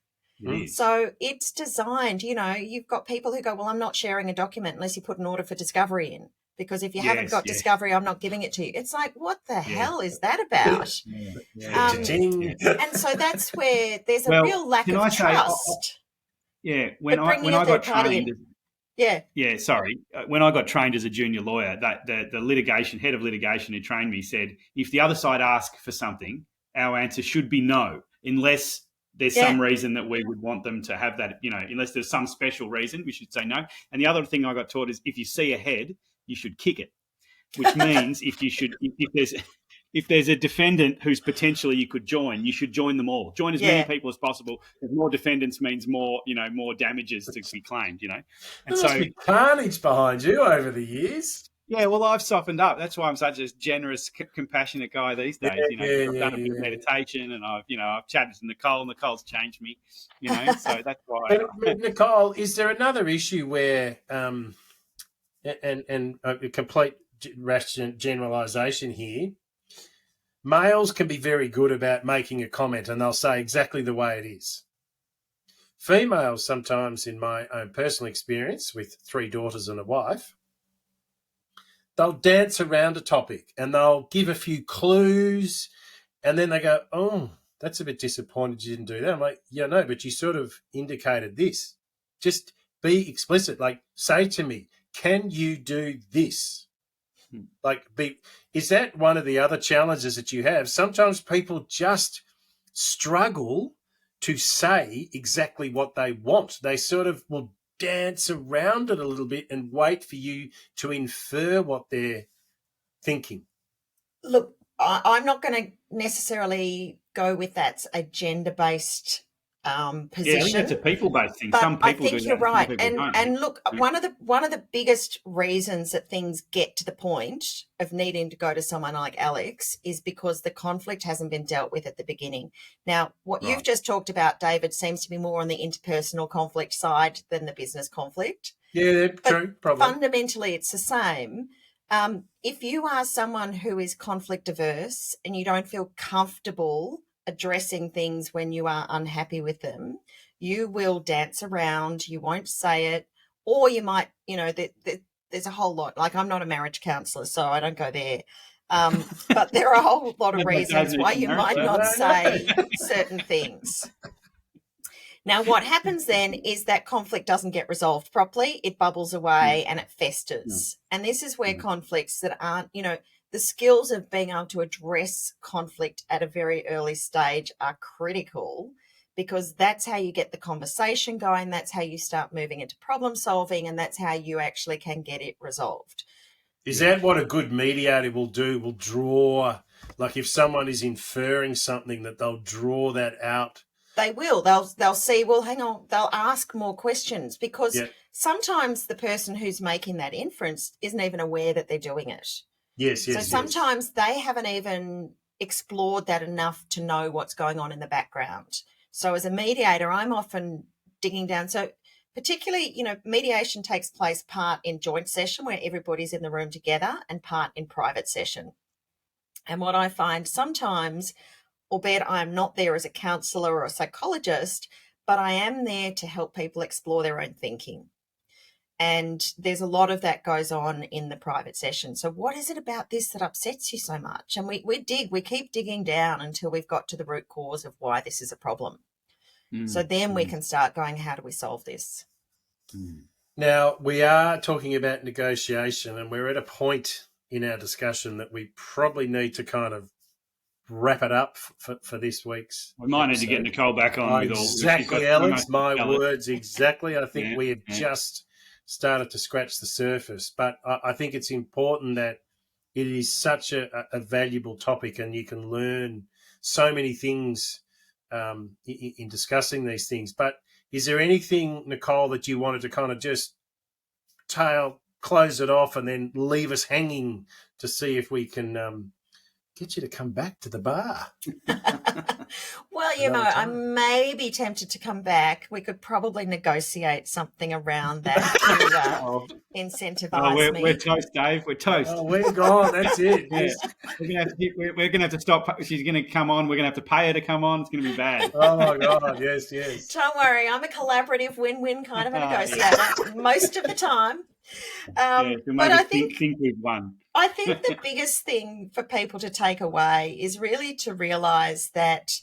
[SPEAKER 3] So it's designed, you've got people who go, well, I'm not sharing a document unless you put an order for discovery in. Because if you haven't got discovery, I'm not giving it to you. It's like, what the hell is that about? And so that's where there's a real lack of trust.
[SPEAKER 2] When I got trained, when I got trained as a junior lawyer, that the litigation head of litigation who trained me said, if the other side asks for something, our answer should be no, unless there's some reason that we would want them to have that. Unless there's some special reason, we should say no. And the other thing I got taught is if you see a head, you should kick it, which means if there's a defendant who's potentially you could join, you should join them all. Join as many people as possible. Because more defendants means more damages to be claimed. And
[SPEAKER 1] there must be carnage behind you over the years.
[SPEAKER 2] Yeah, well, I've softened up. That's why I'm such a generous, compassionate guy these days. I've done a bit of meditation, and I've chatted to Nicole. Nicole's changed me. So that's why.
[SPEAKER 1] But Nicole, is there another issue where and a complete rash generalisation here, males can be very good about making a comment and they'll say exactly the way it is. Females sometimes, in my own personal experience with 3 daughters and a wife, they'll dance around a topic and they'll give a few clues and then they go, oh, that's a bit disappointed you didn't do that. I'm like, yeah, no, but you sort of indicated this. Just be explicit. Like, say to me, can you do this? Is that one of the other challenges that you have? Sometimes people just struggle to say exactly what they want. They sort of will dance around it a little bit and wait for you to infer what they're thinking.
[SPEAKER 3] Look, I'm not going to necessarily go with that's a gender-based position.
[SPEAKER 2] Yeah, I think it's a people-based thing.
[SPEAKER 3] But
[SPEAKER 2] some people
[SPEAKER 3] I think
[SPEAKER 2] do
[SPEAKER 3] you're
[SPEAKER 2] that,
[SPEAKER 3] right.
[SPEAKER 2] And
[SPEAKER 3] look, one of the biggest reasons that things get to the point of needing to go to someone like Alex is because the conflict hasn't been dealt with at the beginning. Now, what you've just talked about, David, seems to be more on the interpersonal conflict side than the business conflict.
[SPEAKER 1] Yeah, true, probably.
[SPEAKER 3] Fundamentally, it's the same. If you are someone who is conflict averse and you don't feel comfortable addressing things when you are unhappy with them, you will dance around, you won't say it, or you might, there's a whole lot. Like, I'm not a marriage counsellor, so I don't go there. But there are a whole lot of reasons why you might not say certain things. Now, what happens then is that conflict doesn't get resolved properly. It bubbles away and it festers. And this is where conflicts that aren't, the skills of being able to address conflict at a very early stage are critical, because that's how you get the conversation going. That's how you start moving into problem solving, and that's how you actually can get it resolved.
[SPEAKER 1] Is that what a good mediator will do? Will draw, like if someone is inferring something, that they'll draw that out?
[SPEAKER 3] They will. They'll see, well, hang on, they'll ask more questions, because sometimes the person who's making that inference isn't even aware that they're doing it.
[SPEAKER 1] Yes.
[SPEAKER 3] So sometimes they haven't even explored that enough to know what's going on in the background. So as a mediator, I'm often digging down. So particularly, mediation takes place part in joint session where everybody's in the room together, and part in private session. And what I find sometimes albeit I am not there as a counsellor or a psychologist, but I am there to help people explore their own thinking. And there's a lot of that goes on in the private session. So what is it about this that upsets you so much? And we keep digging down until we've got to the root cause of why this is a problem. So then we can start going, how do we solve this?
[SPEAKER 1] Now, we are talking about negotiation, and we're at a point in our discussion that we probably need to kind of wrap it up for this week's
[SPEAKER 2] We might need
[SPEAKER 1] episode.
[SPEAKER 2] to get Nicole back on.
[SPEAKER 1] Exactly, Alex. My words, exactly. I think we have just started to scratch the surface, but I think it's important that it is such a valuable topic, and you can learn so many things in discussing these things. But is there anything, Nicole, that you wanted to kind of just close it off and then leave us hanging to see if we can get you to come back to the bar?
[SPEAKER 3] Well, I may be tempted to come back. We could probably negotiate something around that to incentivise me.
[SPEAKER 2] We're toast, Dave. We're toast.
[SPEAKER 1] Oh, we're gone. That's it.
[SPEAKER 2] Yeah. We're gonna have to stop. She's gonna come on. We're gonna have to pay her to come on. It's gonna be bad.
[SPEAKER 1] Oh my God! Yes.
[SPEAKER 3] Don't worry, I'm a collaborative win-win kind of a negotiator most of the time. But I think
[SPEAKER 2] we've won.
[SPEAKER 3] I think the biggest thing for people to take away is really to realise that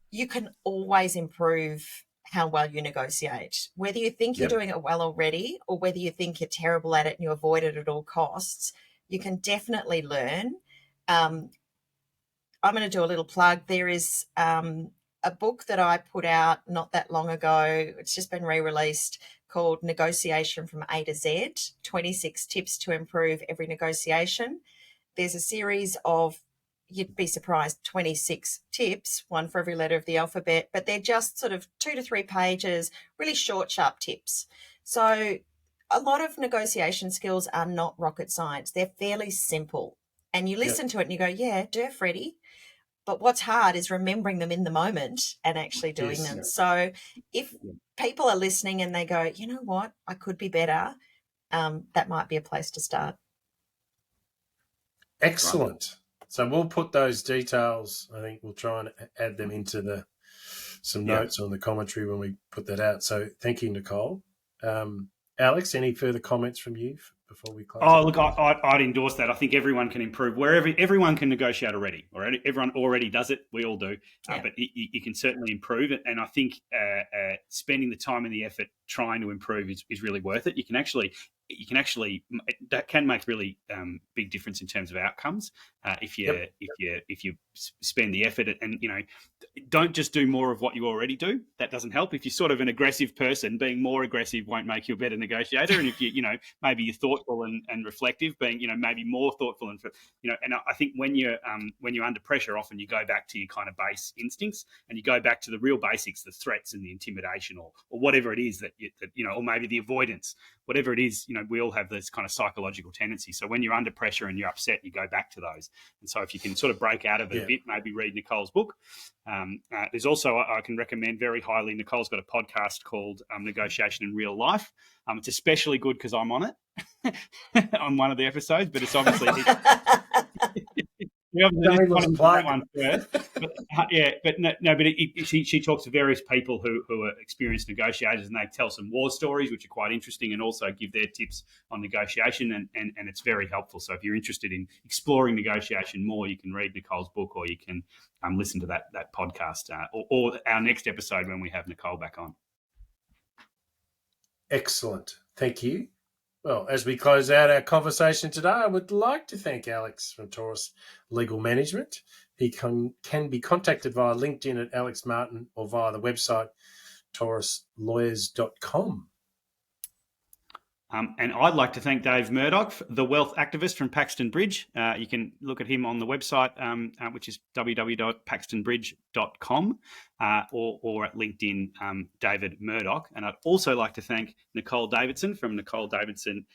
[SPEAKER 3] you can always improve how well you negotiate. Whether you think you're doing it well already or whether you think you're terrible at it and you avoid it at all costs, you can definitely learn. I'm going to do a little plug. There is a book that I put out not that long ago. It's just been re-released, called Negotiation from A to Z, 26 Tips to Improve Every Negotiation. There's a series of, you'd be surprised, 26 tips, one for every letter of the alphabet, but they're just sort of 2 to 3 pages, really short, sharp tips. So a lot of negotiation skills are not rocket science. They're fairly simple. And you listen to it and you go, yeah, Freddie. But what's hard is remembering them in the moment and actually doing them. So if people are listening and they go, you know what, I could be better, that might be a place to start.
[SPEAKER 1] Excellent. So we'll put those details, I think we'll try and add them into some notes on the commentary when we put that out. So thank you, Nicole. Alex, any further comments from you before we close?
[SPEAKER 2] Oh, look, I'd endorse that. I think everyone can improve. Everyone can negotiate already. Everyone already does it. We all do. But you can certainly improve it. And I think spending the time and the effort trying to improve is really worth it. You can actually that can make really big difference in terms of outcomes if you spend the effort and don't just do more of what you already do. That doesn't help. If you're sort of an aggressive person, being more aggressive won't make you a better negotiator. And if maybe you're thoughtful and reflective, being maybe more thoughtful and and I think when you're under pressure, often you go back to your kind of base instincts and you go back to the real basics, the threats and the intimidation or whatever it is that or maybe the avoidance, whatever it is. We all have this kind of psychological tendency. So when you're under pressure and you're upset, you go back to those. And so if you can sort of break out of it a bit, maybe read Nicole's book. There's also, I can recommend very highly, Nicole's got a podcast called Negotiation in Real Life. It's especially good because I'm on it on one of the episodes, but it's obviously... We obviously just that one first. She talks to various people who are experienced negotiators, and they tell some war stories, which are quite interesting, and also give their tips on negotiation, and it's very helpful. So if you're interested in exploring negotiation more, you can read Nicole's book, or you can listen to that podcast, or our next episode when we have Nicole back on.
[SPEAKER 1] Excellent. Thank you. Well, as we close out our conversation today, I would like to thank Alex from Taurus Legal Management. He can be contacted via LinkedIn at Alex Martin or via the website tauruslawyers.com.
[SPEAKER 2] And I'd like to thank Dave Murdoch, the wealth activist from Paxton Bridge. You can look at him on the website, which is www.paxtonbridge.com, or at LinkedIn, David Murdoch. And I'd also like to thank Nicole Davidson from Nicole Davidson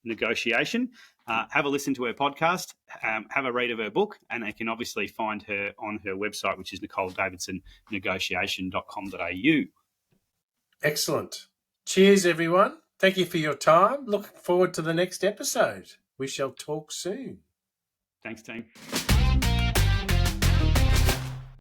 [SPEAKER 2] Negotiation. Have a listen to her podcast, have a read of her book, and you can obviously find her on her website, which is nicoledavidsonnegotiation.com.au.
[SPEAKER 1] Excellent. Cheers, everyone. Thank you for your time. Looking forward to the next episode. We shall talk soon.
[SPEAKER 2] Thanks, team.